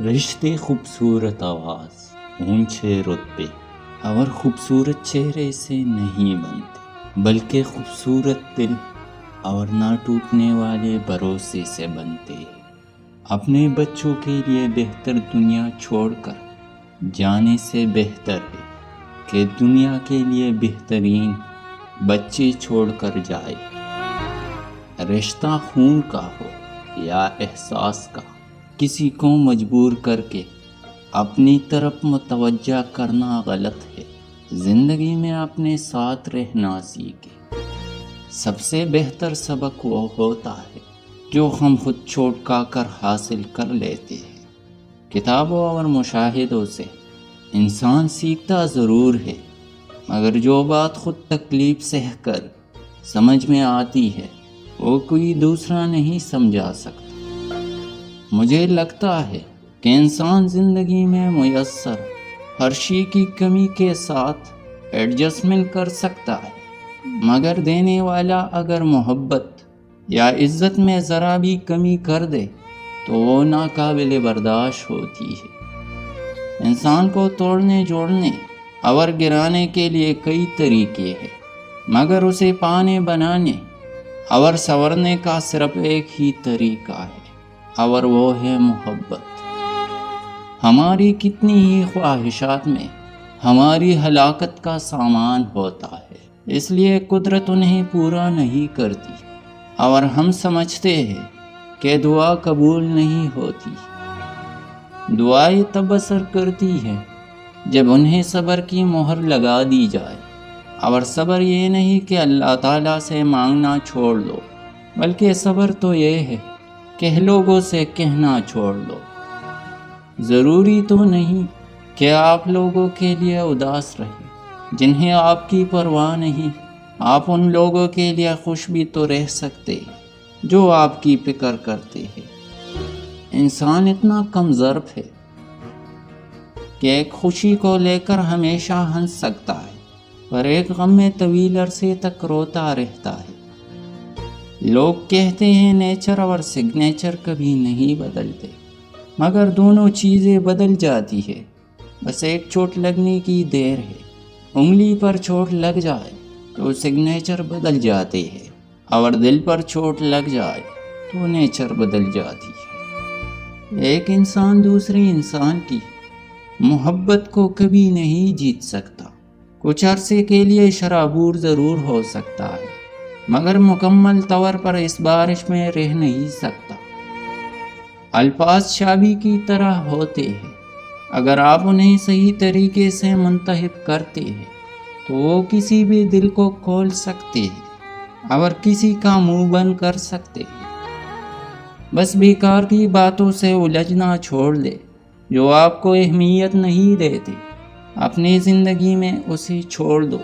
رشتے خوبصورت آواز، اونچے رتبے اور خوبصورت چہرے سے نہیں بنتے، بلکہ خوبصورت دل اور نہ ٹوٹنے والے بھروسے سے بنتے ہیں۔ اپنے بچوں کے لیے بہتر دنیا چھوڑ کر جانے سے بہتر ہے کہ دنیا کے لیے بہترین بچے چھوڑ کر جائے۔ رشتہ خون کا ہو یا احساس کا، کسی کو مجبور کر کے اپنی طرف متوجہ کرنا غلط ہے۔ زندگی میں اپنے ساتھ رہنا سیکھیں۔ سب سے بہتر سبق وہ ہوتا ہے جو ہم خود چھوٹا کر حاصل کر لیتے ہیں۔ کتابوں اور مشاہدوں سے انسان سیکھتا ضرور ہے، مگر جو بات خود تکلیف سہ کر سمجھ میں آتی ہے وہ کوئی دوسرا نہیں سمجھا سکتا۔ مجھے لگتا ہے کہ انسان زندگی میں میسر ہر شے کی کمی کے ساتھ ایڈجسٹمنٹ کر سکتا ہے، مگر دینے والا اگر محبت یا عزت میں ذرا بھی کمی کر دے تو وہ ناقابل برداشت ہوتی ہے۔ انسان کو توڑنے جوڑنے اور گرانے کے لیے کئی طریقے ہیں، مگر اسے پانے بنانے اور سنورنے کا صرف ایک ہی طریقہ ہے، اور وہ ہے محبت۔ ہماری کتنی ہی خواہشات میں ہماری ہلاکت کا سامان ہوتا ہے، اس لیے قدرت انہیں پورا نہیں کرتی اور ہم سمجھتے ہیں کہ دعا قبول نہیں ہوتی۔ دعائیں تب اثر کرتی ہے جب انہیں صبر کی مہر لگا دی جائے، اور صبر یہ نہیں کہ اللہ تعالیٰ سے مانگنا چھوڑ دو، بلکہ صبر تو یہ ہے کہ لوگوں سے کہنا چھوڑ دو۔ ضروری تو نہیں کہ آپ لوگوں کے لیے اداس رہیں جنہیں آپ کی پرواہ نہیں۔ آپ ان لوگوں کے لیے خوش بھی تو رہ سکتے ہیں جو آپ کی فکر کرتے ہیں۔ انسان اتنا کم ظرف ہے کہ ایک خوشی کو لے کر ہمیشہ ہنس سکتا ہے، پر ایک غم میں طویل عرصے تک روتا رہتا ہے۔ لوگ کہتے ہیں نیچر اور سگنیچر کبھی نہیں بدلتے، مگر دونوں چیزیں بدل جاتی ہے، بس ایک چوٹ لگنے کی دیر ہے۔ انگلی پر چوٹ لگ جائے تو سگنیچر بدل جاتے ہیں، اور دل پر چوٹ لگ جائے تو نیچر بدل جاتی ہے۔ ایک انسان دوسرے انسان کی محبت کو کبھی نہیں جیت سکتا۔ کچھ عرصے کے لیے شرابور ضرور ہو سکتا ہے، مگر مکمل طور پر اس بارش میں رہ نہیں سکتا۔ الفاظ چابی کی طرح ہوتے ہیں، اگر آپ انہیں صحیح طریقے سے منتخب کرتے ہیں تو وہ کسی بھی دل کو کھول سکتے ہیں اور کسی کا منہ بند کر سکتے ہیں۔ بس بیکار کی باتوں سے الجھنا چھوڑ دے جو آپ کو اہمیت نہیں دیتے۔ اپنی زندگی میں اسے چھوڑ دو۔